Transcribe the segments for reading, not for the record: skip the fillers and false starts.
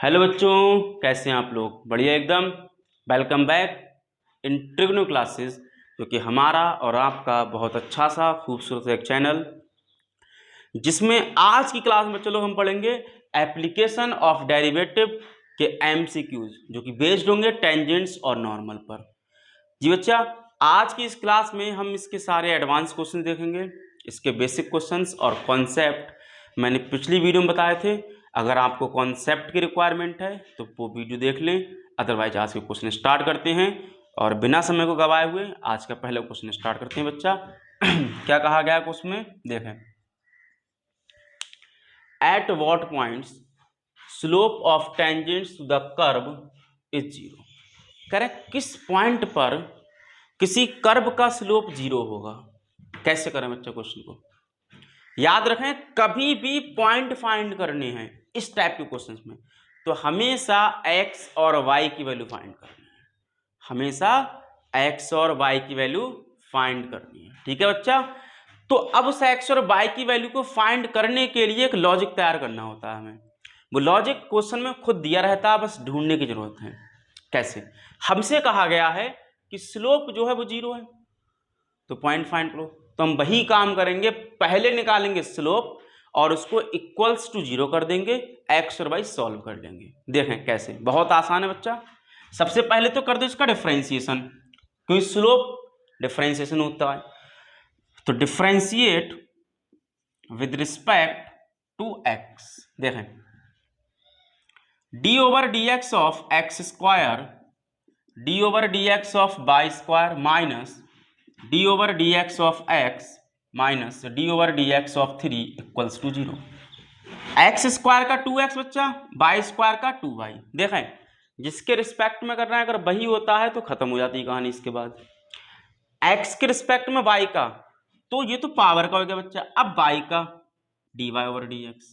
Hello बच्चों, कैसे हैं आप लोग? बढ़िया एकदम। Welcome back in trigno classes, जो कि हमारा और आपका बहुत अच्छा सा खूबसूरत एक चैनल, जिसमें आज की क्लास में चलो हम पढ़ेंगे एप्लीकेशन ऑफ डेरिवेटिव के एमसीक्यूज, जो कि बेस्ड होंगे टेंजेंट्स और नॉर्मल पर। जी बच्चा, आज की इस क्लास में हम इसके सारे एडवांस क्वेश्चन देखेंगे, इसके बेसिक क्वेश्चंस और कॉन्सेप्ट मैंने पिछली वीडियो में बताए थे। अगर आपको कॉन्सेप्ट की रिक्वायरमेंट है तो वो वीडियो देख लें, अदरवाइज आज के क्वेश्चन स्टार्ट करते हैं। और बिना समय को गवाए हुए आज का पहला क्वेश्चन स्टार्ट करते हैं बच्चा। क्या कहा गया है क्वेश्चन में, देखें। At what points slope of tangents to the curve is zero. Correct, किस पॉइंट पर किसी कर्व का स्लोप जीरो होगा। कैसे करें बच्चा क्वेश्चन को? याद रखें, कभी भी पॉइंट फाइंड करने हैं इस टाइप के क्वेश्चंस में तो हमेशा x और y की वैल्यू फाइंड करनी है। हमेशा x और y की वैल्यू फाइंड करनी है, ठीक है बच्चा। तो अब उस x और y की वैल्यू को फाइंड करने के लिए एक लॉजिक तैयार करना होता है हमें। वो लॉजिक क्वेश्चन में खुद दिया रहता है, बस ढूंढने की जरूरत है। कैसे? हमसे कहा गया है कि स्लोप जो है वो जीरो है, तो पॉइंट फाइंड करो। तो हम वही काम करेंगे, पहले निकालेंगे स्लोप और उसको इक्वल्स टू जीरो कर देंगे, एक्स और वाई सॉल्व कर लेंगे। देखें कैसे, बहुत आसान है बच्चा। सबसे पहले तो कर दो इसका डिफरेंशिएशन, क्योंकि स्लोप डिफरेंशिएशन होता है। तो differentiate with respect to x. देखें, d over D x of x square d over D x of y square minus d over D x of x minus d over D x of 3 equals to zero. X square का 2x बच्चा, Y square का 2y। देखें, जिसके respect में कर रहे हैं अगर वही होता है तो खत्म हो जाती है कहानी। इसके बाद x के रिस्पेक्ट में y का, तो ये तो पावर का हो गया बच्चा। अब y का dy ओवर dx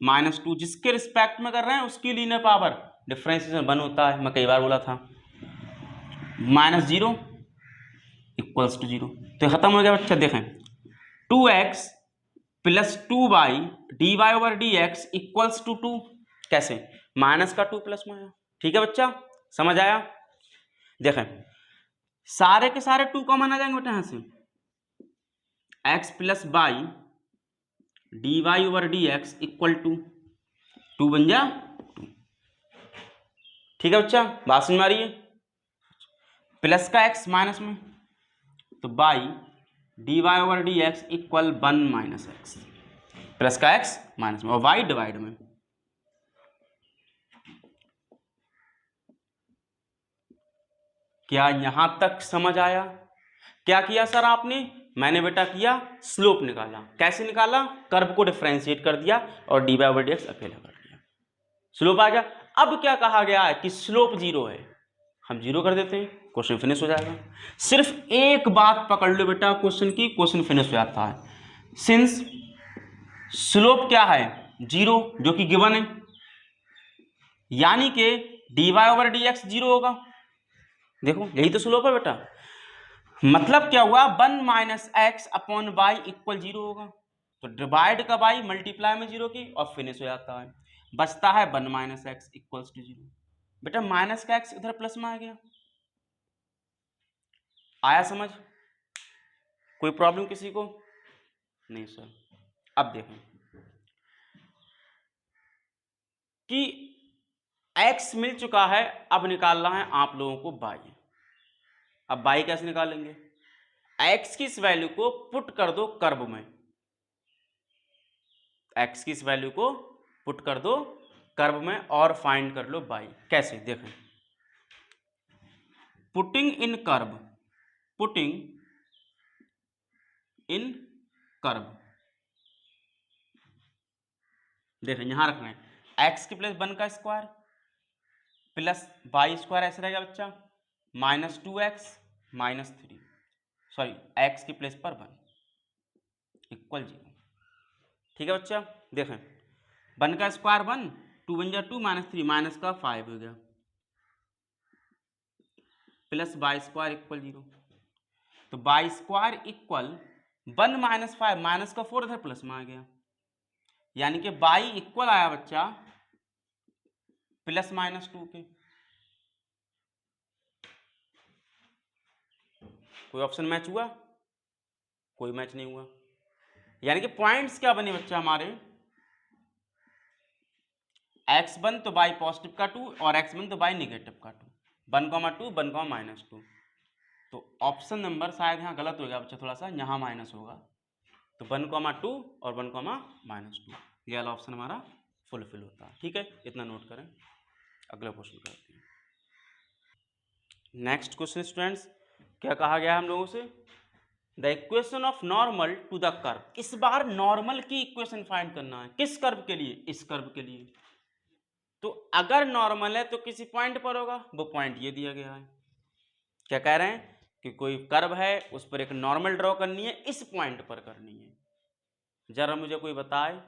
माइनस 2, जिसके रिस्पेक्ट में कर रहे हैं उसकी लीनियर पावर डिफरेंशिएशन 1 होता है, मैं कई बार बोला था, माइनस 0 इक्वल्स टू जीरो। तो खत्म हो गया बच्चा। देखें, 2x plus 2y dy over dx equals to 2। कैसे? माइनस का 2 प्लस में आया, ठीक है बच्चा, समझ आया? देखें, सारे के सारे 2 कॉमन आ जाएंगे बेटा यहां से। x plus Y dy over dx equal to 2 बन जा 2। ठीक है बच्चा, बात समझ में आ रही है? प्लस का x माइनस में, तो by D Y over D x equal 1 minus X. Plus का x माइनस में और y डिवाइड में। क्या यहां तक समझ आया? क्या किया सर आपने? मैंने बेटा किया स्लोप निकाला। कैसे निकाला? कर्व को डिफरेंशिएट कर दिया और D Y over D X अकेला कर दिया, स्लोप आ गया। अब क्या कहा गया है कि स्लोप जीरो है, हम जीरो कर देते हैं, क्वेश्चन फिनिश हो जाएगा। सिर्फ एक बात पकड़ लो बेटा क्वेश्चन की, क्वेश्चन फिनिश हो जाता है। सिंस स्लोप क्या है? जीरो, जो कि गिवन है, यानी कि D Y over D X zero होगा। देखो यही तो स्लोप है बेटा। मतलब क्या हुआ? 1 minus X upon Y equal zero होगा। तो डिवाइड का बाई मल्टीप्लाई में जीरो की और फिनिश हो जाता है, बचता है 1 minus X equals to zero. बेटा माइनस का एक्स इधर प्लस में आ गया। आया समझ? कोई प्रॉब्लम किसी को? नहीं सर। अब देखें कि x मिल चुका है, अब निकालना है आप लोगों को y। अब y कैसे निकालेंगे? x की इस वैल्यू को पुट कर दो कर्व में, x की इस वैल्यू को पुट कर दो कर्व में और फाइंड कर लो y। कैसे? देखें, putting in curve, putting in curve. देखें यहां रखना है x की प्लस 1 का स्क्वायर प्लस वाई स्क्वायर, ऐसे रहेगा बच्चा, minus 2x minus 3, sorry x की प्लेस पर 1 इक्वल 0। ठीक है बच्चा। देखें 1 का स्क्वायर 1, 2 बन जा 2, माइनस 3 माइनस का 5 हो गया, प्लस वाई स्क्वायर इक्वल 0। तो y square equal 1 minus 5, minus का 4 इधर प्लस में आ गया, यानी कि वाई इक्वल आया बच्चा प्लस माइनस 2 के। कोई ऑप्शन मैच हुआ? कोई मैच नहीं हुआ। यानी कि पॉइंट्स क्या बने बच्चा हमारे, x1 तो बाई पॉजिटिव का 2 और x1 तो बाई नेगेटिव का 2, 1,2 1,-2। तो ऑप्शन नंबर शायद यहाँ गलत हो गया बच्चा, थोड़ा सा यहाँ माइनस होगा, तो 1,2 और 1,-2 ये वाला ऑप्शन हमारा फुलफिल होता है। ठीक है, इतना नोट करें। अगला क्वेश्चन करते हैं। नेक्स्ट क्वेश्चन स्टूडेंट्स, क्या कहा गया हम लोगों से, the equation of normal to the curve. इस बार नॉर्मल की इक्वेशन फाइंड करना है। किस कर्व के लिए? इस कर्व के लिए। तो अगर नॉर्मल है तो किसी पॉइंट पर होगा, वो पॉइंट ये दिया गया है। क्या कह रहे हैं कि कोई कर्व है, उस पर एक नॉर्मल ड्रॉ करनी है, इस पॉइंट पर करनी है। जरा मुझे कोई बताए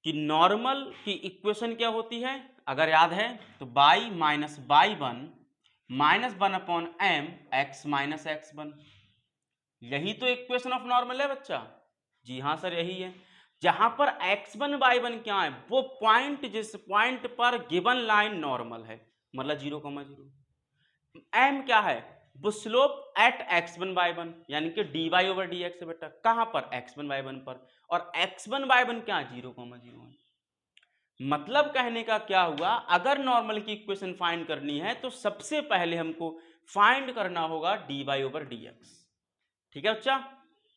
कि नॉर्मल की इक्वेशन क्या होती है। अगर याद है तो by minus y one minus 1/m x minus x1, यही तो इक्वेशन ऑफ नॉर्मल है बच्चा। जी हाँ सर, यही है। जहां पर x1/1 क्या है, वो पॉइंट जिस पॉइंट पर गिवन लाइन नॉर्मल है, मतलब 0,0। m क्या है, वो स्लोप एट x1/1 यानी कि dy/dx है बेटा। कहां पर? x1/1 पर। और x1/1 क्या है, 0,0 है। मतलब कहने का क्या हुआ, अगर नॉर्मल की इक्वेशन फाइंड करनी है तो सबसे पहले हमको फाइंड करना होगा dy/dx। ठीक है बच्चा,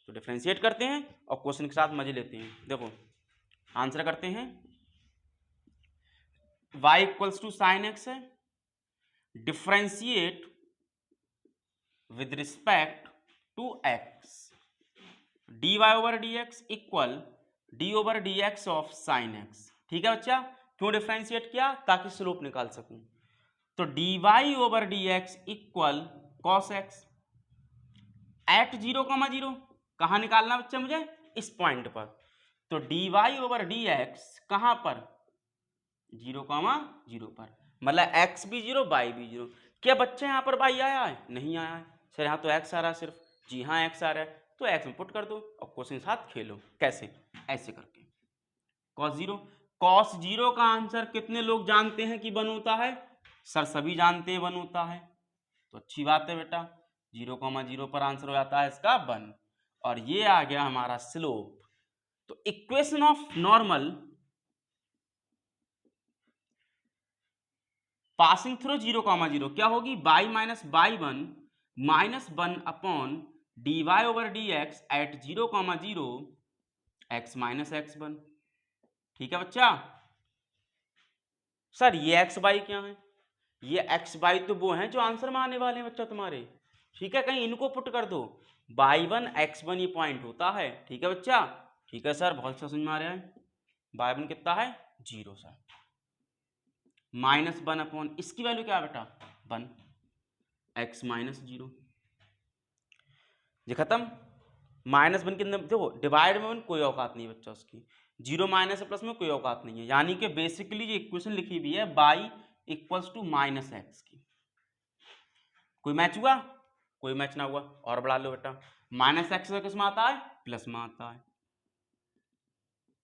तो डिफरेंशिएट करते हैं और क्वेश्चन के साथ मजे लेते हैं। देखो आंसर करते हैं। y equals to sine x है, differentiate with respect to x, dy/dx equal d/dx of sine x. ठीक है बच्चा, क्यों डिफरेंशिएट किया? ताकि स्लोप निकाल सकूं। तो dy/dx equal cos x eight 0,0। कहां निकालना बच्चा मुझे? इस पॉइंट पर। तो dy/dx कहां पर? 0,0 पर, मतलब x भी 0 y भी 0। क्या बच्चे यहां पर y आया है? नहीं आया है सर, यहां तो x आ रहा है सिर्फ। जी हाँ x आ रहा है, तो x में पुट कर दो और क्वेश्चन के साथ खेलो। कैसे? ऐसे करके cos 0। cos 0 का आंसर कितने लोग जानते हैं कि 1 होता है? सर सभी जानते हैं 1 होता है, तो अच्छी बात है बेटा। 0,0 पर आंसर हो जाता है इसका 1, और ये आ गया हमारा स्लोप। तो equation of normal passing through 0,0 क्या होगी? By minus y one minus 1/dy/dx at 0,0 x minus x1। ठीक है बच्चा। सर ये एक्स बाई क्या है? ये एक्स बाई तो वो हैं जो आंसर में आने वाले हैं बच्चा तुम्हारे। ठीक है, कहीं इनको पुट कर दो। y1 x1 ये पॉइंट होता है। ठीक है बच्चा। ठीक है सर, बहुत समझ में आ रहा है। y1 कितना है? 0 सर। -1 अपॉन इसकी वैल्यू क्या है बेटा? 1 x माइनस 0। ये खत्म। -1 के अंदर देखो, डिवाइड में 1 कोई औकात नहीं है बच्चा उसकी। 0 माइनस प्लस में कोई औकात नहीं है, यानी कि बेसिकली जो इक्वेशन लिखी हुई है y equals to minus x की। कोई मैच हुआ? कोई मैच ना हुआ, और बढ़ा लो बेटा। माइनस एक्स किस में आता है? प्लस में आता है।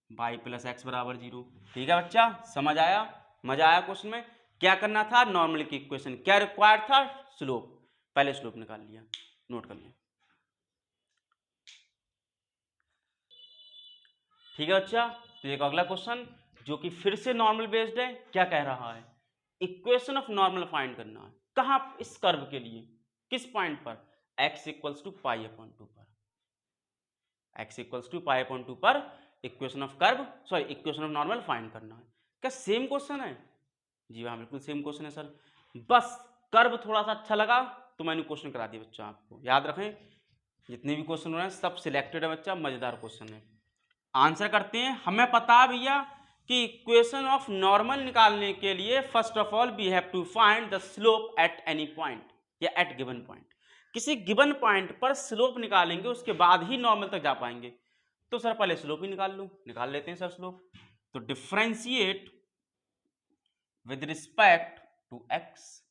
y प्लस एक्स बराबर 0। ठीक है बच्चा, समझ आया? मजा आया क्वेश्चन में? क्या करना था? नॉर्मल की इक्वेशन। क्या रिक्वायर्ड था? स्लोप। पहले स्लोप निकाल लिया, नोट कर लिया। ठीक है बच्चा, तो एक अगला क्वेश्चन जो कि फिर से नॉर्मल बेस्ड है। क्या कह रहा है? इक्वेशन ऑफ नॉर्मल फाइंड करना है। कहां? इस कर्व के लिए। किस पॉइंट पर? x इक्वल्स टू π/2 पर। x इक्वल्स टू π/2 पर equation of curve, sorry equation of normal find करना है। क्या सेम क्वेश्चन है? जी हाँ, बिल्कुल सेम क्वेश्चन है सर। बस कर्व थोड़ा सा अच्छा लगा तो मैंने क्वेश्चन करा दिया बच्चा। आपको याद रखें, जितने भी क्वेश्चन हो रहे हैं सब सिलेक्टेड है बच्चा, मजेदार क्वेश्चन है। आंसर करते हैं। हमें पता है भैया कि इक्वेशन ऑफ नॉर्मल निकालने के लिए first of all we have to find the slope at any point या एट गिवन पॉइंट। किसी गिवन पॉइंट पर स्लोप निकालेंगे, उसके बाद ही नॉर्मल तक जा पाएंगे। तो सर पहले स्लोप ही निकाल लो। निकाल लेते हैं सर स्लोप। तो differentiate with respect to x,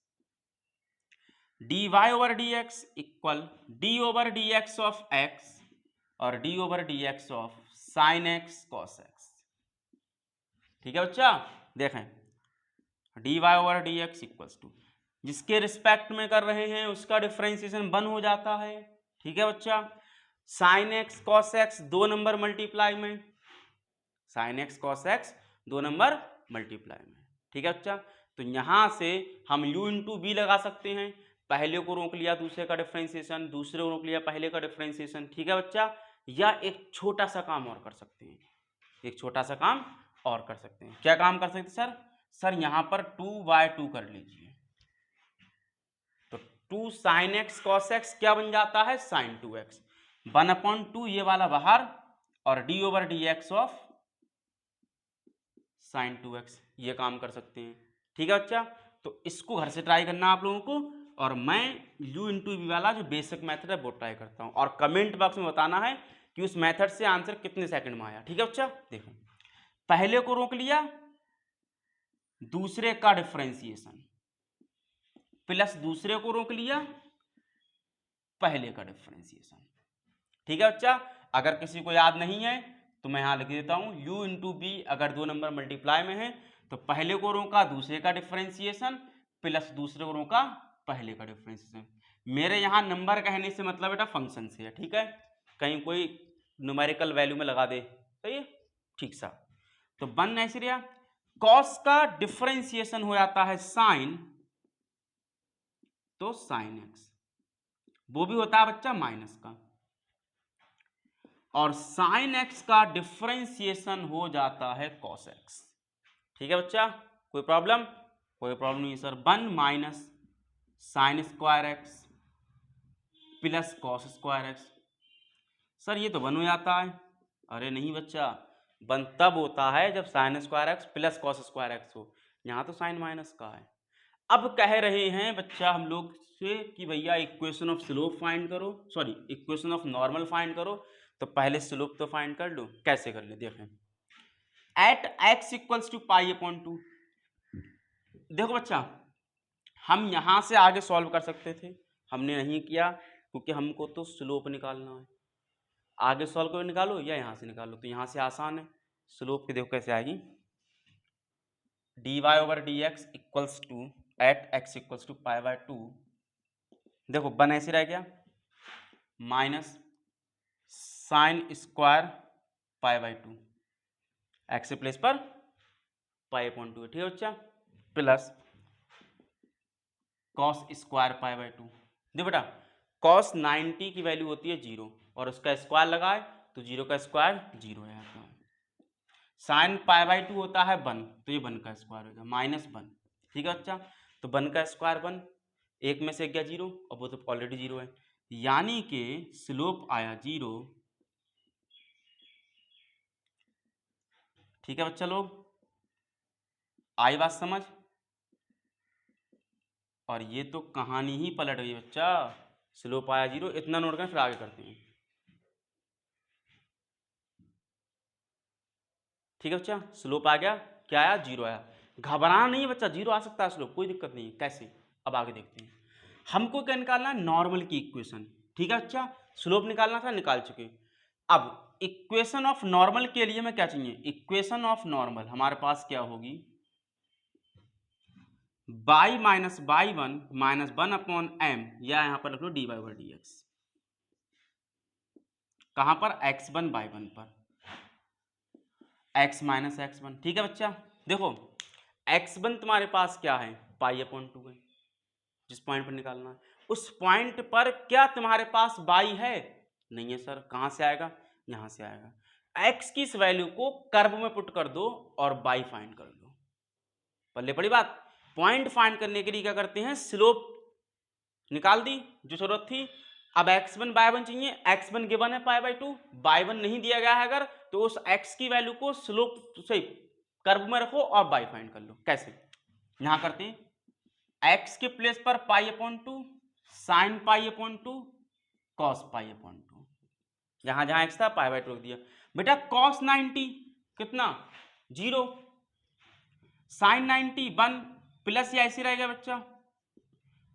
dy/dx equal d/dx of x और d/dx of sine x cos x. ठीक है बच्चा, देखें dy over dx equals to, जिसके रिस्पेक्ट में कर रहे हैं उसका डिफरेंशिएशन 1 हो जाता है। ठीक है बच्चा। Sine x cos x 2 number multiply में, sine x cos x 2 number multiply में। ठीक है बच्चा। तो यहां से हम u इंटू बी लगा सकते हैं, पहले को रोक लिया दूसरे का डिफरेंशिएशन, दूसरे को रोक लिया पहले का डिफरेंशिएशन। ठीक है बच्चा। या एक छोटा सा काम और कर सकते हैं, एक छोटा सा काम और कर सकते हैं। क्या काम कर सकते हैं सर? सर यहां पर 2/2 कर लीजिए, तो 2 साइन एक्स कॉस एक्स क्या बन जाता है? साइन 2x, 1/2 ये वाला बाहर, और D over D x of sine 2x, ये काम कर सकते हैं। ठीक है बच्चा। तो इसको घर से ट्राई करना आप लोगों को, और मैं u इंटू वी वाला जो बेसिक मेथड है वो ट्राई करता हूं, और कमेंट बॉक्स में बताना है कि उस मेथड से आंसर कितने सेकंड में आया। ठीक है बच्चा। देखो, पहले को रोक लिया, दूसरे का डिफरेंशिएशन, प्लस दूसरे को रोक लिया, पहले का डिफरेंशिएशन। ठीक है बच्चा। अगर किसी को याद नहीं है तो मैं यहां लिख देता हूं, u इंटू बी अगर 2 नंबर मल्टीप्लाई में है तो पहले को रोका दूसरे का डिफरेंशिएशन, प्लस दूसरे को रोका पहले का डिफरेंशिएशन। मेरे यहां नंबर कहने से मतलब बेटा फंक्शन से है। ठीक है, कहीं कोई न्यूमेरिकल वैल्यू में लगा दे, सही है, ठीक सा। तो 1 ऐसे रहा, कॉस का डिफरेंशिएशन हो जाता है साइन, तो साइन एक्स, वो भी होता है बच्चा माइनस का, और साइन एक्स का डिफरेंशिएशन हो जाता है कॉस एक्स। ठीक है बच्चा, कोई प्रॉब्लम? कोई प्रॉब्लम नहीं sir. 1 minus sine square x plus cos square x. Sir ये तो 1 हो जाता है। अरे नहीं बच्चा, 1 तब होता है जब sine square x plus cos square x हो, यहाँ तो साइन माइनस का है। अब कह रहे हैं बच्चा हम लोग से कि भैया इक्वेशन ऑफ स्लोप फाइंड करो, sorry equation of normal find करो। तो पहले स्लोप तो फाइंड कर लो। कैसे कर ले देखें, at x equals to pi upon 2। देखो बच्चा, हम यहां से आगे सॉल्व कर सकते थे, हमने नहीं किया क्योंकि हमको तो स्लोप निकालना है। आगे सॉल्व करो, निकालो या यहां से निकालो, तो यहां से आसान है। स्लोप की देखो कैसे आएगी, d Y over D x equals to at x equals to pi by 2। देखो 1 ऐसे रह गया, minus sine square pi by 2, x place पर पाई अपॉन 2 है। ठीक है बच्चा, plus cos square pi by 2। देखो बेटा, कॉस 90 की वैल्यू होती है 0, और उसका स्क्वायर लगाए तो 0 का स्क्वायर 0 है आता है। साइन पाई बाय 2 होता है 1, तो ये 1 का स्क्वायर होगा माइनस 1। ठीक है बच्चा, तो 1 का स्क्वायर 1, एक में से गया 0, और वो तो ऑलरेडी 0 है, यानी कि स्लोप आया 0। ठीक है बच्चा लोग, आई बात समझ? और ये तो कहानी ही पलट गई बच्चा, स्लोप आया 0, इतना नोट करें फिर आगे करते हैं। ठीक है बच्चा, स्लोप आ गया, क्या आया? 0 आया। घबराना नहीं है बच्चा, 0 आ सकता है स्लोप, कोई दिक्कत नहीं है। कैसे? अब आगे देखते हैं। हमको क्या निकालना है? नॉर्मल की इक्वेशन। ठीक है बच्चा, स्लोप निकालना था, निकाल चुके। अब इक्वेशन ऑफ नॉर्मल के लिए मैं क्या चाहिए? इक्वेशन ऑफ नॉर्मल हमारे पास क्या होगी, by minus by 1 minus 1 upon m, या यहां पर रख लो d Y over D x. कहां पर? x1 बाई 1 पर, x माइनस x1। ठीक है बच्चा, देखो x1 तुम्हारे पास क्या है? पाई अपॉन 2 है, जिस पॉइंट पर निकालना है। उस पॉइंट पर क्या तुम्हारे पास बाई है? नहीं है सर। कहां से आएगा? यहां से आएगा। x की इस वैल्यू को कर्व में पुट कर दो और बाई फाइंड कर लो। पल्ले पड़ी बात। पॉइंट फाइंड करने के लिए क्या करते हैं? स्लोप निकाल दी जो जरूरत थी। अब x1 बाय 1 चाहिए, x1 गिवन है पाई बाय 2, बाय 1 नहीं दिया गया है अगर, तो उस x की वैल्यू को स्लोप सही कर्व में रखो और बाय फाइंड कर लो। कैसे? यहां करते हैं, x के प्लेस पर pi upon 2, sine pi upon 2, cos pi upon 2। जहां जहां x था पाई बाय 2 रख दिया। बेटा कॉस 90 कितना? 0, साइन 90 1, प्लस या ऐसे रहेगा बच्चा,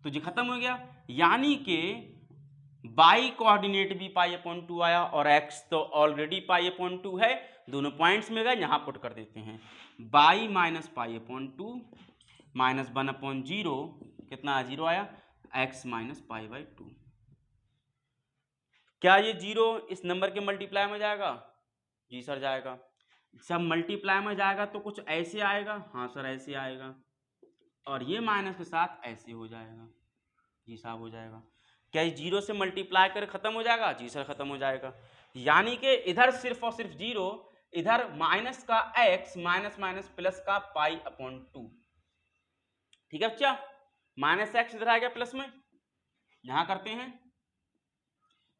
तो जी खत्म हो गया। यानी कि बाई कोऑर्डिनेट भी पाई अपॉन 2 आया, और x तो ऑलरेडी पाई अपॉन 2 है, दोनों पॉइंट्स में गए, यहां पुट कर देते हैं। By minus pi upon 2 minus 1/0 कितना 0 आया, x माइनस पाई बाई 2। क्या ये 0 इस नंबर के मल्टीप्लाई में जाएगा? जी सर जाएगा। जब मल्टीप्लाई में जाएगा तो कुछ ऐसे आएगा, हाँ सर ऐसे आएगा, और ये माइनस के साथ ऐसे हो जाएगा, जी साहब हो जाएगा। क्या ये 0 से मल्टीप्लाई कर खत्म हो जाएगा? जी सर खत्म हो जाएगा। यानी कि इधर सिर्फ और सिर्फ 0, इधर माइनस का x माइनस माइनस प्लस का पाई अपॉन 2। ठीक है बच्चा, माइनस एक्स इधर आ गया प्लस में, यहां करते हैं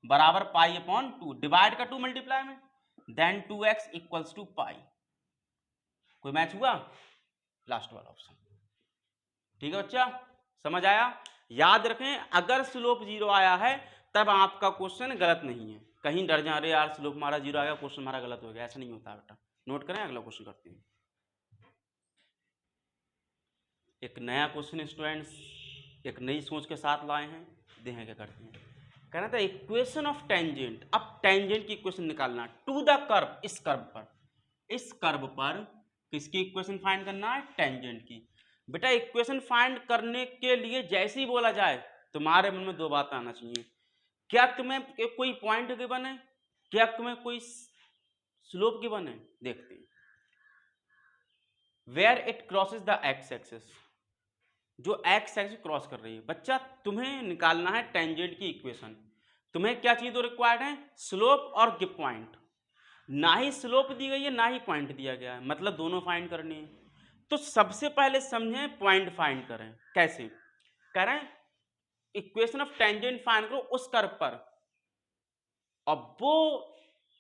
बराबर पाई अपॉन 2, डिवाइड का 2 मल्टीप्लाई में, देन 2x इक्वल्स टू पाई। कोई मैच हुआ? लास्ट वाला ऑप्शन। ठीक है बच्चा, समझ आया? याद रखें, अगर स्लोप 0 आया है तब आपका क्वेश्चन गलत नहीं है। कहीं डर जा रहे यार स्लोप हमारा 0 आ गया, क्वेश्चन हमारा गलत हो गया, ऐसा नहीं होता बेटा। नोट करें, अगला क्वेश्चन करते हैं। एक नया क्वेश्चन स्टूडेंट्स एक नई सोच के साथ लाए हैं, देखें क्या करते हैं। कहना था इक्वेशन ऑफ टेंजेंट। अब टेंजेंट की इक्वेशन निकालना टू द कर्व, इस कर्व पर किसकी इक्वेशन फाइंड करना है? टेंजेंट की। बेटा इक्वेशन फाइंड करने के लिए जैसे ही बोला जाए तुम्हारे मन में दो बात आना चाहिए। क्या तुम्हें कोई पॉइंट गिवन है? क्या तुम्हें कोई स्लोप गिवन है? देखते हैं। Where it crosses the x axis, जो एक्स एक्सिस क्रॉस कर रही है। बच्चा तुम्हें निकालना है टेंजेंट की इक्वेशन। तुम्हें क्या चीज दो रिक्वायर्ड है? स्लोप और गिव पॉइंट। ना ही स्लोप दी गई है ना ही पॉइंट दिया गया है, मतलब दोनों फाइंड करने हैं। तो सबसे पहले समझें पॉइंट फाइंड करें। कैसे कह रहे हैं? इक्वेशन ऑफ टेंजेंट फाइंड करो उस कर्व पर, और वो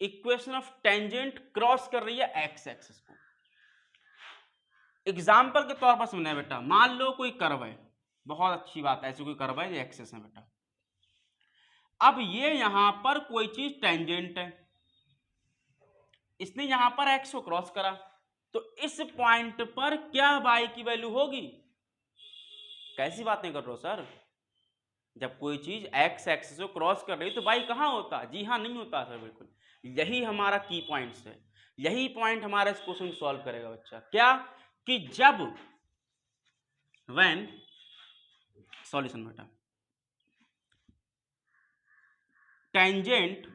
इक्वेशन ऑफ टेंजेंट क्रॉस कर रही है एक्स एक्सिस को। एग्जाम्पल के तौर पर समझना है बेटा, मान लो कोई कर्व है, बहुत अच्छी बात है, ऐसी कोई कर्व है, ये एक्सिस है बेटा। अब ये यहां पर कोई चीज टेंजेंट है, इसने यहां पर एक्स को क्रॉस करा, तो इस पॉइंट पर क्या y की वैल्यू होगी? कैसी बातें कर रहे हो सर? जब कोई चीज x एक्सिस को क्रॉस कर रही तो y कहां होता? जी हाँ नहीं होता सर, बिल्कुल। यही हमारा की पॉइंट्स है, यही पॉइंट हमारा इस क्वेश्चन को सॉल्व करेगा बच्चा। क्या कि जब व्हेन सॉल्यूशन बेटा tangent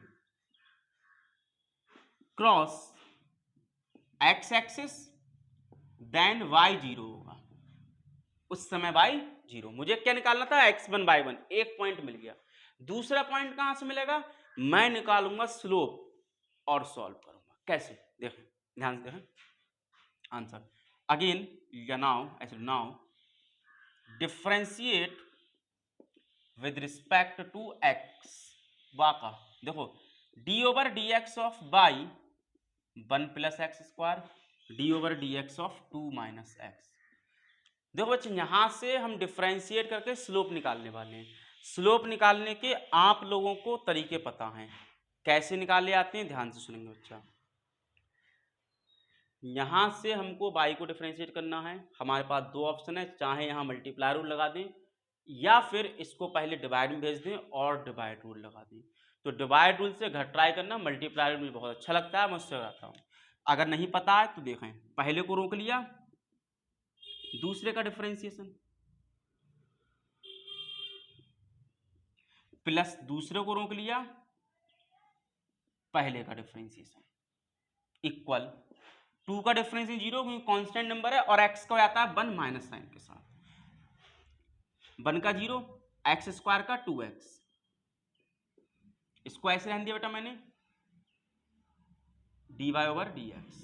cross x axis then y 0 होगा, उस समय y 0। मुझे क्या निकालना था? x1 y1, एक पॉइंट मिल गया। दूसरा पॉइंट कहां से मिलेगा? मैं निकालूंगा स्लोप और सॉल्व करूंगा। कैसे देखें, ध्यान से देखें answer. Again now differentiate with respect to x। वाका देखो, d over D x of y 1 plus x square, d over D x of 2 minus x. देखो बच्चे, यहां से हम डिफरेंशिएट करके स्लोप निकालने वाले हैं। स्लोप निकालने के आप लोगों को तरीके पता हैं, कैसे निकाले आते हैं, ध्यान से सुनेंगे बच्चा। यहां से हमको y को डिफरेंशिएट करना है। हमारे पास दो ऑप्शन है, चाहे यहां मल्टीप्लाई रूल लगा दें या फिर इसको पहले डिवाइड में भेज दें और डिवाइड रूल लगा दें। तो डिवाइड रूल से घर ट्राई करना, मल्टीप्लाई रूल मुझे बहुत अच्छा लगता है, मैं उससे कराता हूँ। अगर नहीं पता है तो देखें, पहले को रोक लिया, दूसरे का डिफरेंशिएशन प्लस दूसरे को रोक लिया, पहले का डिफरेंशिएशन इक्वल 2 का डिफरेंशिएशन 0 क्योंकि कांस्टेंट नंबर है, और x का आता है 1 माइनस साइन के साथ, 1 का 0, एक्स स्क्वायर का 2x। इसको ऐसे रहने दिया बेटा मैंने, dy over dx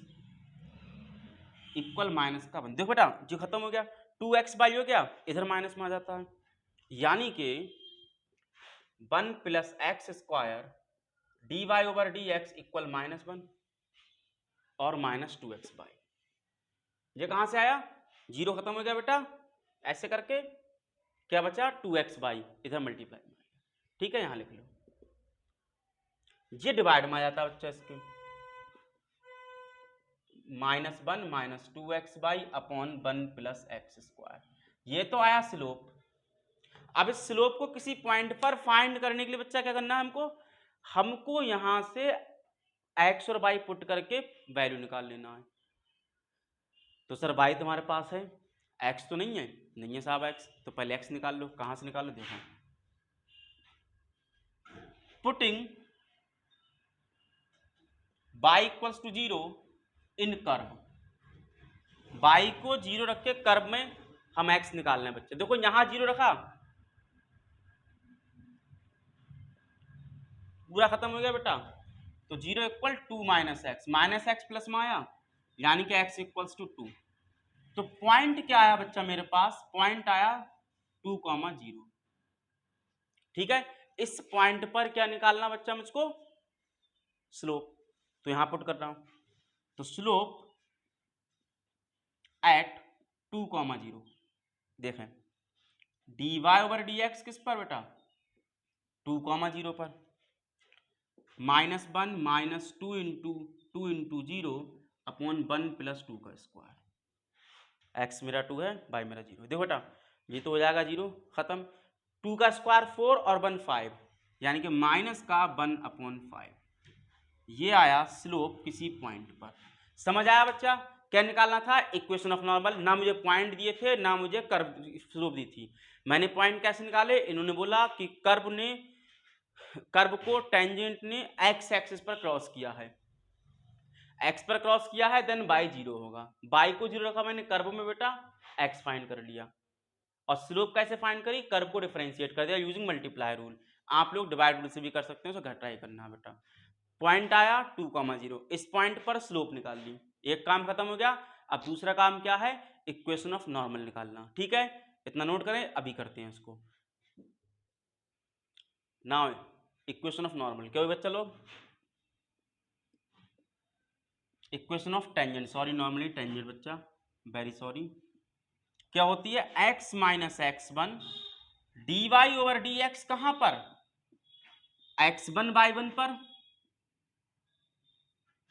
equal minus का 1। देखो बेटा जो खत्म हो गया, 2x बाई हो गया, इधर माइनस में आ जाता है, यानी कि 1 plus x square d Y over D x equal -1 और -2x बाई। ये कहां से आया? 0 खत्म हो गया बेटा, ऐसे करके क्या बचा? 2x बाई, इधर मल्टीप्लाई में। ठीक है, यहां लिख लो, ये डिवाइड में आ जाता है बच्चा, इसके -1 -2x by upon 1 plus x square. ये तो आया स्लोप। अब इस स्लोप को किसी पॉइंट पर फाइंड करने के लिए बच्चा क्या करना है? हमको यहां से x और y पुट करके वैल्यू निकाल लेना है। तो सर y तुम्हारे पास है, एक्स तो नहीं है साहब एक्स, तो पहले एक्स निकाल लो। कहाँ से निकालो, देखो putting y equals to 0 in curve, y को 0 रख के कर्व में हम x निकाल रहे हैं बच्चे। देखो यहां 0 रखा, पूरा खत्म हो गया बेटा, तो 0 इक्वल 2 माइनस एक्स प्लस में आया, यानी कि x इक्वल्स टू 2। तो पॉइंट क्या आया बच्चा मेरे पास, पॉइंट आया 2,0। ठीक है, इस पॉइंट पर क्या निकालना बच्चा मुझको, स्लोप। तो यहां पुट कर रहा हूं, तो स्लोप एट 2,0 देखें, dy ओवर dx किस पर बेटा, 2,0 पर, -1 -2 इंटू 2 इंटू 0 अपॉन 1 प्लस 2 का स्क्वायर। x मेरा 2 है, y मेरा 0। देखो बेटा ये तो हो जाएगा 0, खत्म। 2 का स्क्वायर 4 और 1 5, यानी कि माइनस का 1/5। ये आया स्लोप किसी पॉइंट पर। समझ आया बच्चा, क्या निकालना था, इक्वेशन ऑफ नॉर्मल। ना मुझे पॉइंट दिए थे, ना मुझे कर्व स्लोप दी थी। मैंने पॉइंट कैसे निकाले, इन्होंने बोला कि कर्व को टेंजेंट ने एक्स एक्सिस पर क्रॉस किया है, एक्स पर क्रॉस किया है, देन बाई 0 होगा। बाई को 0 रखा मैंने कर्व में बेटा, एक्स फाइंड कर लिया। और स्लोप कैसे फाइंड करी, कर्व को डिफरेंशिएट कर दिया यूजिंग मल्टीप्लाई रूल। आप लोग डिवाइड रूल से भी कर सकते हैं, उसे घर ट्राई करना बेटा। पॉइंट आया 2,0, इस पॉइंट पर स्लोप निकाल ली, एक काम खत्म हो गया। अब दूसरा काम क्या है, इक्वेशन ऑफ नॉर्मल निकालना। ठीक है, इतना नोट करें, अभी करते हैं इसको। नाउ इक्वेशन ऑफ नॉर्मल क्या हुई बच्चा लोग, equation of tangent, sorry normally tangent बच्चा, वेरी सॉरी। क्या होती है, x minus x1 dy over dx, कहां पर, x1 y1 पर,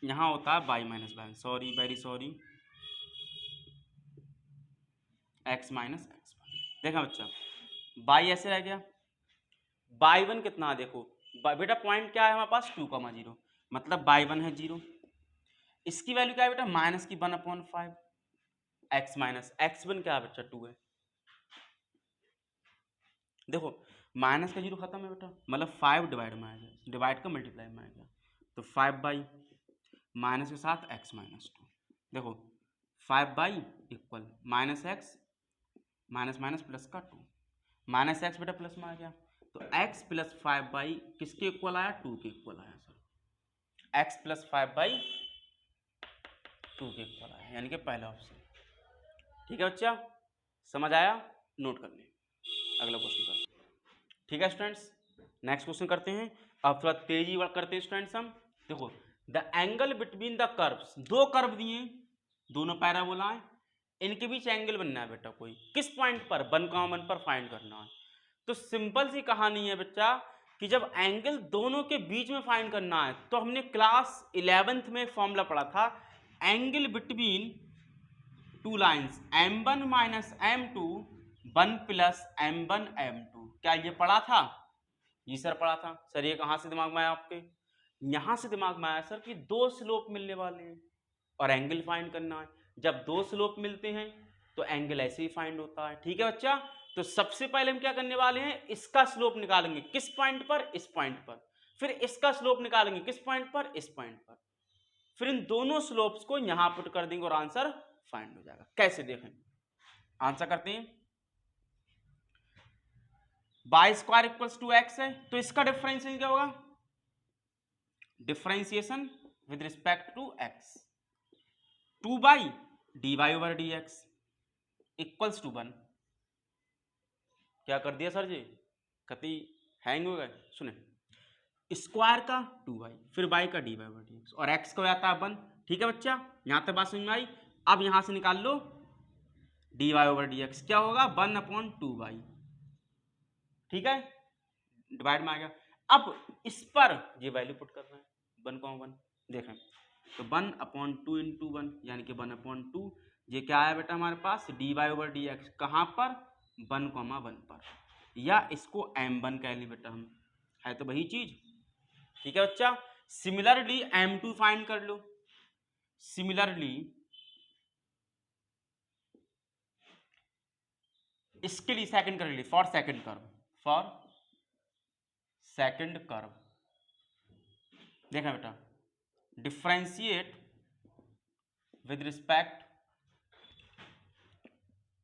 यहां होता है y minus y, sorry very sorry, x minus x1। देखा बच्चा y ऐसे रह गया, y1 कितना, देखो बेटा पॉइंट क्या है हमारे पास 2,0, मतलब y1 है 0, इसकी वैल्यू क्या है बेटा, माइनस की 1/5, x माइनस x1 क्या है बच्चा 2 है। देखो माइनस का 0 खत्म है बेटा, मतलब 5 डिवाइड में आ गया, डिवाइड का मल्टीप्लाई में आ गया, तो 5 बाई माइनस के साथ x माइनस 2, देखो 5 by equal minus x minus minus plus का 2, माइनस एक्स बेटा प्लस में आ गया, तो x प्लस 5 बाई किसके इक्वल आया, 2 के इक्वल आया सर, x प्लस 5 बाई 2 के इक्वल आया, यानी कि पहला ऑप्शन। ठीक है बच्चा, समझ आया, नोट कर लें, अगला क्वेश्चन करते हैं। ठीक है स्टूडेंट्स, नेक्स्ट क्वेश्चन करते हैं। अब थोड़ा तेजी वर्क करते हैं स्टूडेंट्स हम। देखो the angle between the curves, दो कर्व दिए, दोनों पैराबोला है, इनके बीच एंगल बनना है बेटा कोई, किस पॉइंट पर, 1,1 पर फाइंड करना है। तो सिंपल सी कहानी है बच्चा कि जब एंगल दोनों के बीच में फाइंड करना है, तो हमने क्लास 11th में फॉर्मूला पढ़ा था, angle between two lines m1 minus m2 1 plus m1 m2, क्या ये पढ़ा था, जी सर पढ़ा था। सर ये कहाँ से दिमाग में आया आपके, यहां से दिमाग में आया सर कि दो स्लोप मिलने वाले हैं और एंगल फाइंड करना है। जब दो स्लोप मिलते हैं तो एंगल ऐसे ही फाइंड होता है। ठीक है बच्चा, तो सबसे पहले हम क्या करने वाले हैं, इसका स्लोप निकालेंगे, किस पॉइंट पर, इस पॉइंट पर, फिर इसका स्लोप निकालेंगे, किस पॉइंट पर, इस पॉइंट पर, फिर इन दोनों स्लोप्स को यहां पुट कर देंगे और आंसर फाइंड हो जाएगा। कैसे देखें, आंसर करते हैं, y square equals to x है, तो इसका डिफरेंशिएशन क्या होगा, differentiation with respect to x, 2 y D Y over D x equals to 1। क्या कर दिया सर जी, कति हैंग हो गए, सुने, स्क्वायर का 2y फिर y का d Y over D x और x को आता है 1। ठीक है बच्चा, यहां तक बात समझ में आई। अब यहां से निकाल लो d Y over D x, क्या होगा 1/2y। ठीक है, डिवाइड में आ गया। अब इस पर ये वैल्यू पुट कर रहे हैं 1,1, देखें तो 1/2 इंटू 1 यानी कि 1/2, ये क्या आया बेटा हमारे पास, d Y over D x, कहाँ पर 1,1 पर, या इसको m1 कह ली बेटा हम, है तो वही चीज। ठीक है बच्चा, सिमिलरली m2 फाइंड कर लो, सिमिलरली इसके लिए second curve, for second curve, for second curve देखा बेटा, differentiate with respect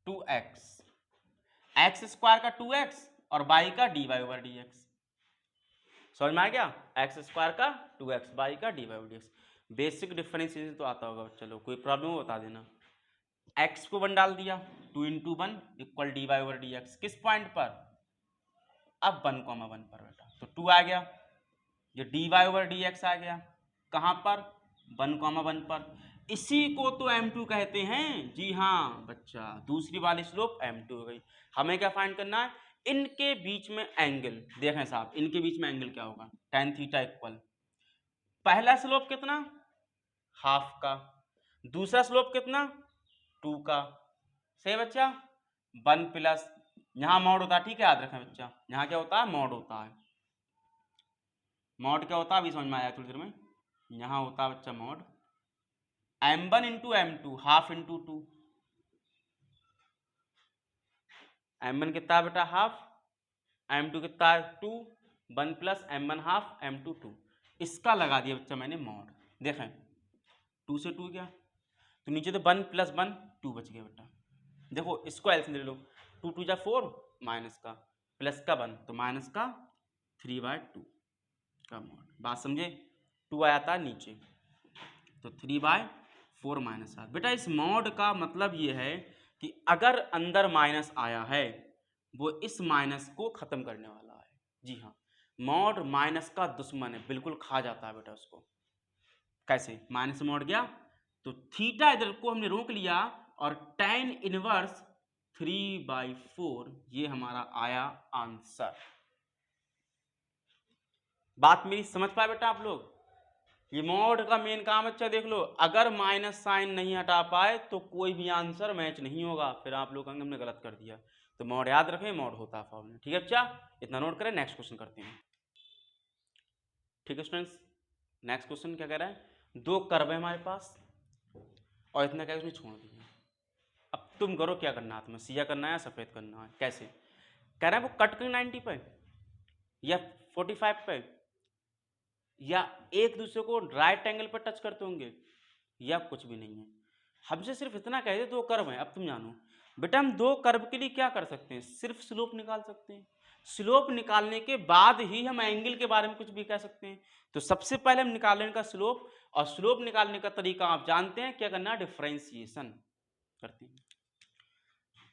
to x, x square का 2x और बाई का dy ओवर dx। समझ में आ गया? एक्स स्क्वायर का 2x, बाई का dy over dx। Basic differentiation तो आता होगा, चलो कोई प्रॉब्लम हो बता देना। x को 1 डाल दिया, 2 × 1 इक्वल dy ओवर dx, किस पॉइंट पर? अब 1,1 पर बेटा, तो 2 आ गया, ये dy ओवर dx आ गया, कहाँ पर? 1,1 पर। इसी को तो m2 कहते हैं। जी हाँ बच्चा, दूसरी वाली स्लोप m2 हो गई। हमें क्या फाइंड करना है? इनके बीच में एंगल। देखें साहब, इनके बीच में एंगल क्या होगा? tan थीटा इक्वल, पहला स्लोप कितना? हाफ का, दूसरा स्लोप कितना? 2 का। सही बच्चा? 1 प्लस, यहां मॉड होता है, ठीक है, याद रखें बच्चा, यहां क्या होता है? मॉड होता है। मॉड क्या होता है अभी समझ में आया थोड़ी देर में। यहां होता है बच्चा mod m1 × m2 half into 2। m1 कितना बेटा? हाफ, m2 कितना? 2, 1 प्लस m1 हाफ, m2 2। इसका लगा दिया बच्चा मैंने मॉड। देखें 2 से 2 गया, तो नीचे तो 1 प्लस 1 2 बच गया बेटा। देखो इसको एल्सियम ले लो, 2 2 जा 4, माइनस का प्लस का 1, तो माइनस का 3/2 का मॉड। बात समझे? 2 आया था नीचे, तो 3/4 माइनस आर। बेटा इस मॉड का मतलब ये है कि अगर अंदर माइनस आया है, वो इस माइनस को खत्म करने वाला है। जी हाँ, मॉड माइनस का दुश्मन है, बिल्कुल खा जाता है बेटा उसको। कैसे? माइनस मॉड गया तो थीटा इधर को हमने रोक लिया, और tan इनवर्स 3/4 ये हमारा आया आंसर। बात मेरी समझ पाए बेटा आप लोग? ये मॉड का मेन काम अच्छा देख लो, अगर माइनस साइन नहीं हटा पाए तो कोई भी आंसर मैच नहीं होगा, फिर आप लोग हमने गलत कर दिया। तो मॉड याद रखें, मॉड होता है फॉर्मूला। ठीक है बच्चा, इतना नोट करें, नेक्स्ट क्वेश्चन करते हैं। ठीक है स्टूडेंट्स, नेक्स्ट क्वेश्चन क्या कह रहा है? 2 कर्व है हमारे पास और इतना क्या उसने छोड़ दिया। अब तुम करो क्या करना है, तुम्हें सिया करना है या सफ़ेद करना है? कैसे कह रहा है? वो कट करें 90 पे या 45 पे, या एक दूसरे को राइट एंगल पर टच करते होंगे, या कुछ भी नहीं है। हमसे सिर्फ इतना कह दे 2 कर्व हैं। अब तुम जानो बेटा, हम 2 कर्व के लिए क्या कर सकते हैं? सिर्फ स्लोप निकाल सकते हैं। स्लोप निकालने के बाद ही हम एंगल के बारे में कुछ भी कह सकते हैं। तो सबसे पहले हम निकालें इनका स्लोप, और स्लोप निकालने का तरीका आप जानते हैं, क्या करना है? डिफरेंशिएशन करते हैं।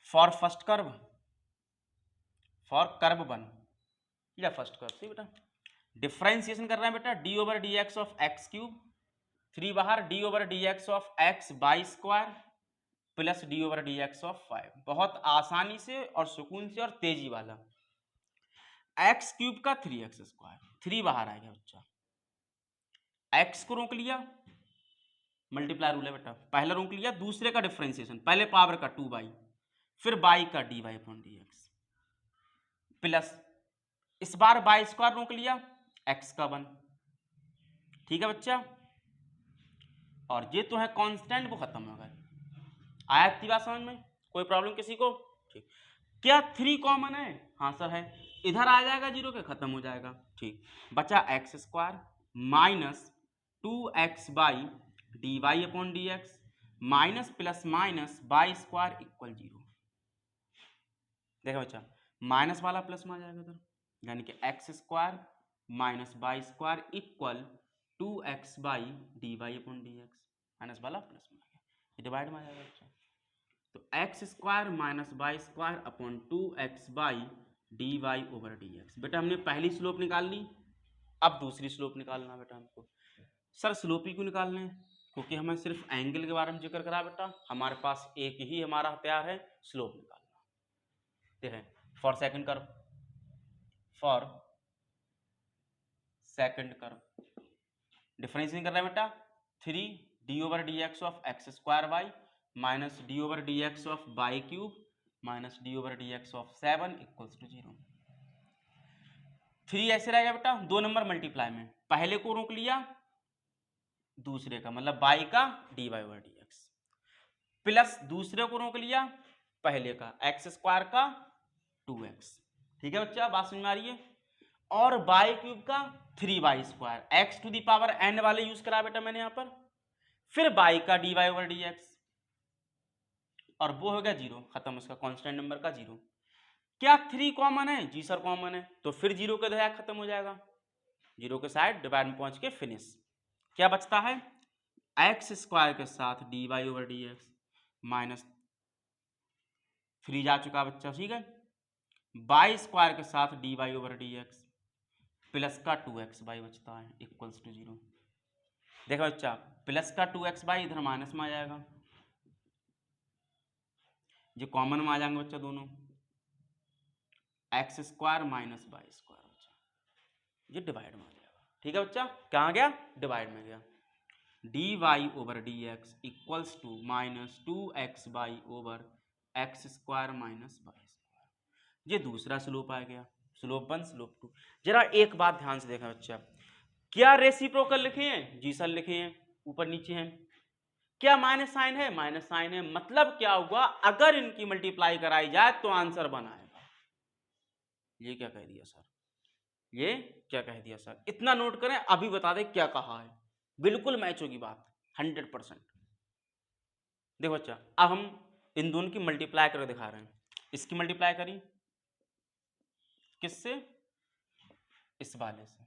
For first curve, for curve 1 या फर्स्ट कर्व, सही बेटा, डिफरेंशिएशन कर रहे हैं बेटा, D over D x of x cube, 3 बाहर, D over D x of x by square plus D over D x of 5। बहुत आसानी से और सुकून से और तेजी वाला। एक्स क्यूब का 3x स्क्वायर, 3 बाहर आ गया बच्चा, एक्स को रोक लिया, मल्टीप्लाई रूल है बेटा, पहला रोक लिया, दूसरे का डिफरेंशिएशन, पहले पावर का 2 फिर बाई का dy अपॉन dx, प्लस इस बार बाई स्क्वायर रोक लिया, x का 1। ठीक है बच्चा, और ये तो है कांस्टेंट, वो खत्म हो गए। आया इतनी बात समझ में? कोई प्रॉब्लम किसी को? ठीक, क्या 3 कॉमन है? हाँ सर है, इधर आ जाएगा 0 के, खत्म हो जाएगा। ठीक, बचा x square minus 2x y D y upon d x, minus plus minus y square equal 0। देखो बच्चा, माइनस वाला प्लस में आ जाएगा इधर, यानी कि x square minus y square equal 2x y D y upon d x, minus वाला plus में आ गया, ये डिवाइड में आ जाएगा बच्चा। तो x square minus y square upon 2x y D Y over D x. बेटा हमने पहली स्लोप निकाल ली, अब दूसरी स्लोप निकालना बेटा हमको। सर स्लोप ही क्यों निकालना है? क्योंकि हमें सिर्फ एंगल के बारे में जिक्र करा बेटा, हमारे पास एक ही हमारा हथियार है, स्लोप निकालना। देखें for second curve, for second curve differentiation कर रहे हैं बेटा, 3 d over D x of x square y minus d over D x of y cube minus d over D x of 7 equals to 0। 3 ऐसे रहेगा बेटा, 2 number multiply में, पहले को रोक लिया, दूसरे का मतलब बाई का d Y over D x, plus दूसरे को रोक लिया, पहले का एक्स स्क्वायर का 2x, ठीक है बच्चा, बात समझ में आ रही है। और बाई क्यूब का 3y square, x to the power n वाले यूज करा बेटा मैंने यहां पर, फिर बाई का dy ओवर dx, और वो हो गया 0, खत्म उसका कांस्टेंट नंबर का 0। क्या 3 कॉमन है? जी सर कॉमन है, तो फिर 0 के दया खत्म हो जाएगा, 0 के साइड डिवाइड में पहुंच के फिनिश। क्या बचता है? एक्स स्क्वायर के साथ dy ओवर dx माइनस 3 जा चुका बच्चा, ठीक है, बाई स्क्वायर के साथ dy ओवर dx प्लस का 2x बाई बचता है इक्वल्स टू 0। देखो बच्चा, प्लस का 2x बाई इधर माइनस में आ जाएगा, जो कॉमन में आ जाएंगे बच्चा दोनों, x square minus y square बच्चा, ये डिवाइड में आ जाएगा, ठीक है बच्चा, कहाँ गया? डिवाइड में गया। D Y over D x equals to minus 2x y over x square minus y square, ये दूसरा स्लोप आ गया, स्लोप 1 स्लोप 2। जरा एक बात ध्यान से देखा बच्चा, क्या रेसिप्रोकल लिखे हैं? जी सर लिखे हैं, ऊपर नीचे हैं। क्या माइनस साइन है? माइनस साइन है, मतलब क्या हुआ, अगर इनकी मल्टीप्लाई कराई जाए तो आंसर 1 आएगा। ये क्या कह दिया सर? ये क्या कह दिया सर? इतना नोट करें, अभी बता दें क्या कहा है, बिल्कुल मैच होगी बात 100%। देखो बच्चा, अब हम इन दोनों की मल्टीप्लाई करके दिखा रहे हैं। इसकी मल्टीप्लाई करी किससे? इस वाले से,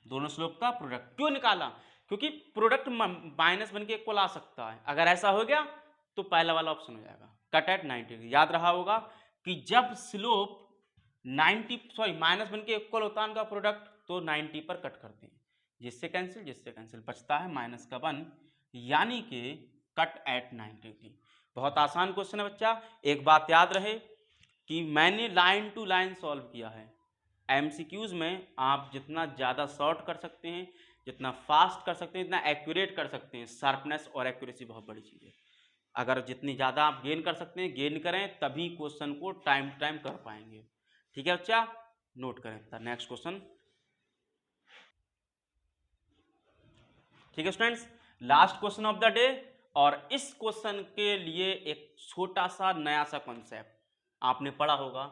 दोनों स्लोप का प्रोडक्ट क्यों निकाला? क्योंकि प्रोडक्ट माइनस बन के इक्वल आ सकता है, अगर ऐसा हो गया तो पहला वाला ऑप्शन हो जाएगा, कट एट 90। याद रहा होगा कि जब स्लोप 90 सॉरी माइनस बन के इक्वल होता है उनका प्रोडक्ट, तो 90 पर कट करते हैं, जिससे कैंसिल बचता है माइनस का 1, यानी कि कट एट 90। बहुत आसान क्वेश्चन है बच्चा। एक बात याद रहे कि मैंने लाइन टू लाइन सॉल्व किया है। एमसीक्यूज में आप जितना ज़्यादा शॉर्ट कर सकते हैं, जितना फास्ट कर सकते हैं, जितना एक्यूरेट कर सकते हैं, शार्पनेस और एक्यूरेसी बहुत बड़ी चीज़ है। अगर जितनी ज़्यादा आप गेन कर सकते हैं गेन करें, तभी क्वेश्चन को टाइम टू टाइम कर पाएंगे, ठीक है बच्चा, नोट करें। नेक्स्ट क्वेश्चन, ठीक है students, last question of the day, और इस क्वेश्चन के लिए एक छोटा सा नया सा कॉन्सेप्ट आपने पढ़ा होगा,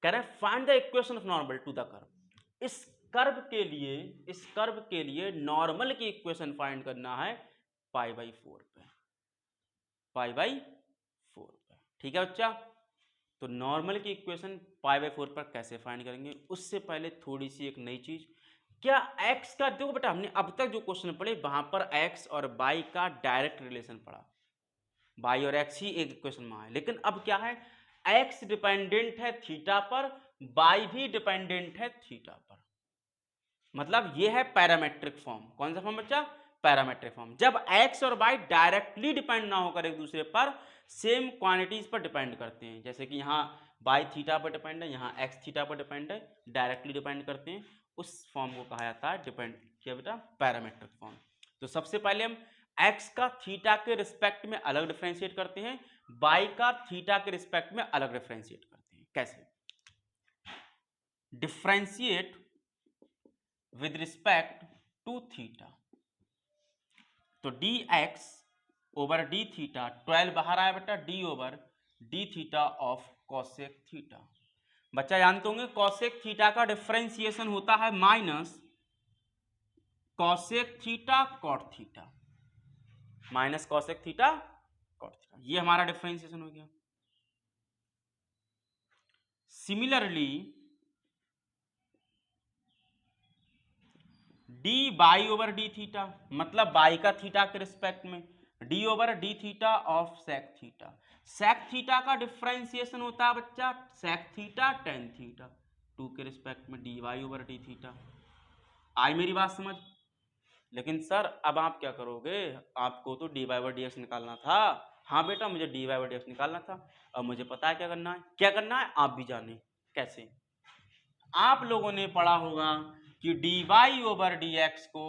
कह रहे हैं find the equation of normal to the curve. इस कर्व के लिए नॉर्मल की इक्वेशन फाइंड करना है पाई बाई 4 पे, पाई बाई 4 पे, ठीक है बच्चा। तो नॉर्मल की इक्वेशन पाई बाई 4 पर कैसे फाइंड करेंगे, उससे पहले थोड़ी सी एक नई चीज, क्या x का, देखो बेटा हमने अब तक जो क्वेश्चन पढ़े वहां पर x और y का डायरेक्ट रिलेशन पढ़ा, y और x ही एक इक्वेशन में आए, लेकिन अब क्या है, x डिपेंडेंट है थीटा पर, y भी डिपेंडेंट है थीटा पर, मतलब ये है पैरामेट्रिक फॉर्म। कौन सा फॉर्म बच्चा? Parametric form. जब x और y डायरेक्टली डिपेंड ना होकर एक दूसरे पर, सेम क्वांटिटीज पर डिपेंड करते हैं, जैसे कि यहाँ y थीटा पर डिपेंड है, यहाँ x थीटा पर डिपेंड है, डायरेक्टली डिपेंड करते हैं, उस फॉर्म को कहा जाता है डिपेंड किया बेटा पैरामेट्रिक फॉर्म। तो सबसे पहले हम x का थीटा के रिस्पेक्ट में अलग डिफरेंशिएट करते हैं, y का थीटा के रिस्पेक्ट में अलग डिफरेंशिएट करते हैं। कैसे? Differentiate with respect to theta, तो dx ओवर डी थीटा, 12 बाहर आया बेटा, d over d theta of cosec theta. बच्चा जानते होंगे कॉसेक थीटा का डिफरेंशिएशन होता है minus cosec theta cot theta, minus cosec theta cot theta, ये हमारा डिफरेंशिएशन हो गया। Similarly d y over d theta, मतलब बाई का थीटा के रिस्पेक्ट में, d over d theta of sec theta, sec theta का डिफरेंशिएशन होता है बच्चा सेक थीटा टेन थीटा, 2 के रिस्पेक्ट में d Y over d theta. आई मेरी बात समझ? लेकिन सर अब आप क्या करोगे, आपको तो d Y over D x निकालना था। हाँ बेटा मुझे d Y over D x निकालना था, अब मुझे पता है क्या करना है, क्या करना है आप भी जाने। कैसे? आप लोगों ने पढ़ा होगा कि D Y over D x को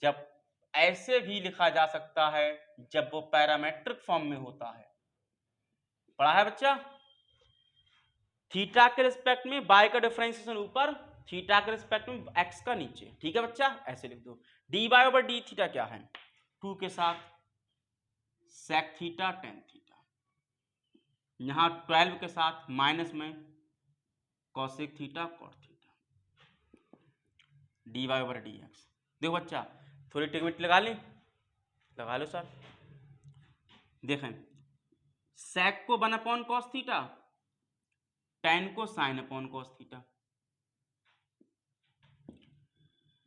जब ऐसे भी लिखा जा सकता है जब वो पैरामेट्रिक फॉर्म में होता है, पढ़ा है बच्चा? थीटा के रिस्पेक्ट में बाय का डिफरेंशिएशन ऊपर, थीटा के रिस्पेक्ट में एक्स का नीचे, ठीक है बच्चा, ऐसे लिख दो। D Y over d theta क्या है, 2 के साथ सेक थीटा टेन थीटा, यहाँ 12 के साथ माइनस में cosec theta cot theta, dy over dx। देखो बच्चा थोड़ी टिकट लगा लें, लगा लो सर। देखें सेक को 1 कॉस थीटा, टेन को sine upon cos theta,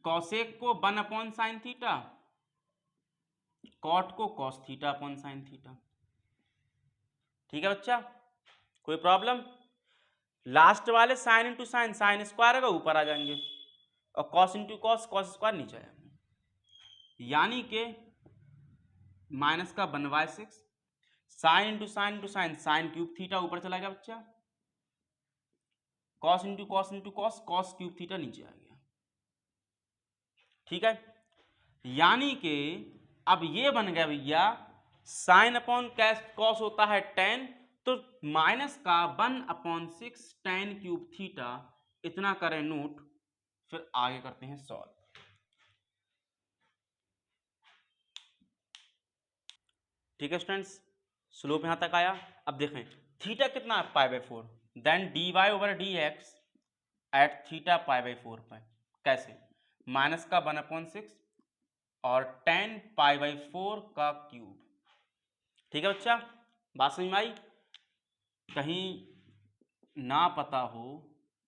cosec को 1 साइन थीटा, कॉट को cos theta upon sine theta. ठीक है बच्चा, कोई प्रॉब्लम? लास्ट वाले sine into sine, sine square होगा ऊपर आ जाएंगे, और cos into cos, cos square नीचे आएंगे। यानी कि माइनस का 1/6, sine into sine, sine cube theta ऊपर चला गया बच्चा, cos into cos, cos cube theta नीचे आ गया। ठीक है, यानी कि अब ये बन गया भैया साइन अपॉन कॉस होता है टेन, तो माइनस का 1/6 टेन क्यूब थीटा, इतना करें नोट, फिर आगे करते हैं सॉल्व। ठीक है स्टूडेंट्स, स्लोप यहां तक आया। अब देखें थीटा कितना है π/4, then dy over dx at theta π/4 पर। कैसे? माइनस का 1/6 और टेन π/4 का क्यूब। ठीक है बच्चा, बात समझ में आई? कहीं ना पता हो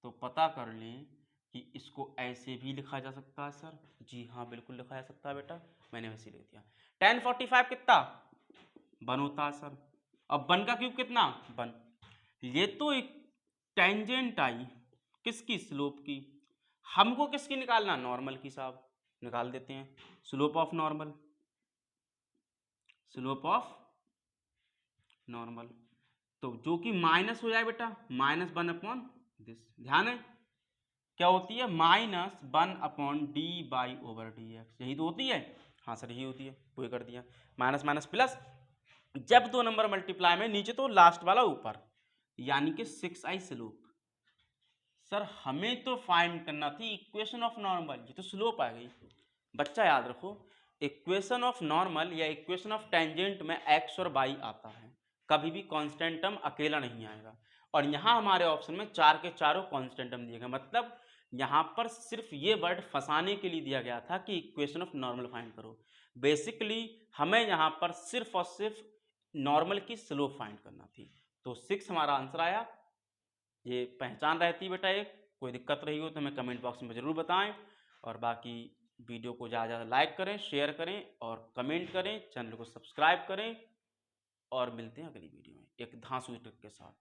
तो पता कर लें कि इसको ऐसे भी लिखा जा सकता है सर। जी हाँ बिल्कुल लिखा जा सकता है बेटा, मैंने वैसे लिख दिया। tan 45 कितना 1 होता है सर, अब 1 का क्यूब कितना 1। ये तो एक टेंजेंट आई किसकी, स्लोप की। हमको किसकी निकालना, नॉर्मल की साहब, निकाल देते हैं slope of normal, slope of normal. तो जो कि माइनस हो जाए बेटा, -1/दिस। ध्यान है क्या होती है, -1/dy/dx, यही तो होती है। हाँ सर यही होती है, वही कर दिया, माइनस माइनस प्लस, जब 2 नंबर मल्टीप्लाई में नीचे तो लास्ट वाला ऊपर, यानी कि 6i स्लोप। सर हमें तो फाइंड करना थी इक्वेशन ऑफ नॉर्मल, ये तो स्लोप आ गई। बच्चा याद रखो, इक्वेशन ऑफ नॉर्मल या इक्वेशन ऑफ टेंजेंट में x और y आता है, कभी भी कांस्टेंट टर्म अकेला नहीं आएगा। और यहाँ हमारे ऑप्शन में 4 के चारों कांस्टेंट टर्म दिए गए, मतलब यहाँ पर सिर्फ ये वर्ड फंसाने के लिए दिया गया था कि इक्वेशन ऑफ नॉर्मल फाइंड करो। बेसिकली हमें यहाँ पर सिर्फ और सिर्फ नॉर्मल की स्लोप फाइंड करना थी। तो 6 हमारा आंसर आया। ये पहचान रहती बेटा, एक कोई दिक्कत रही हो तो हमें कमेंट बॉक्स में ज़रूर बताएं, और बाकी वीडियो को ज़्यादा ज़्यादा लाइक करें, शेयर करें और कमेंट करें, चैनल को सब्सक्राइब करें, और मिलते हैं अगली वीडियो में एक धांसू ट्रिक के साथ।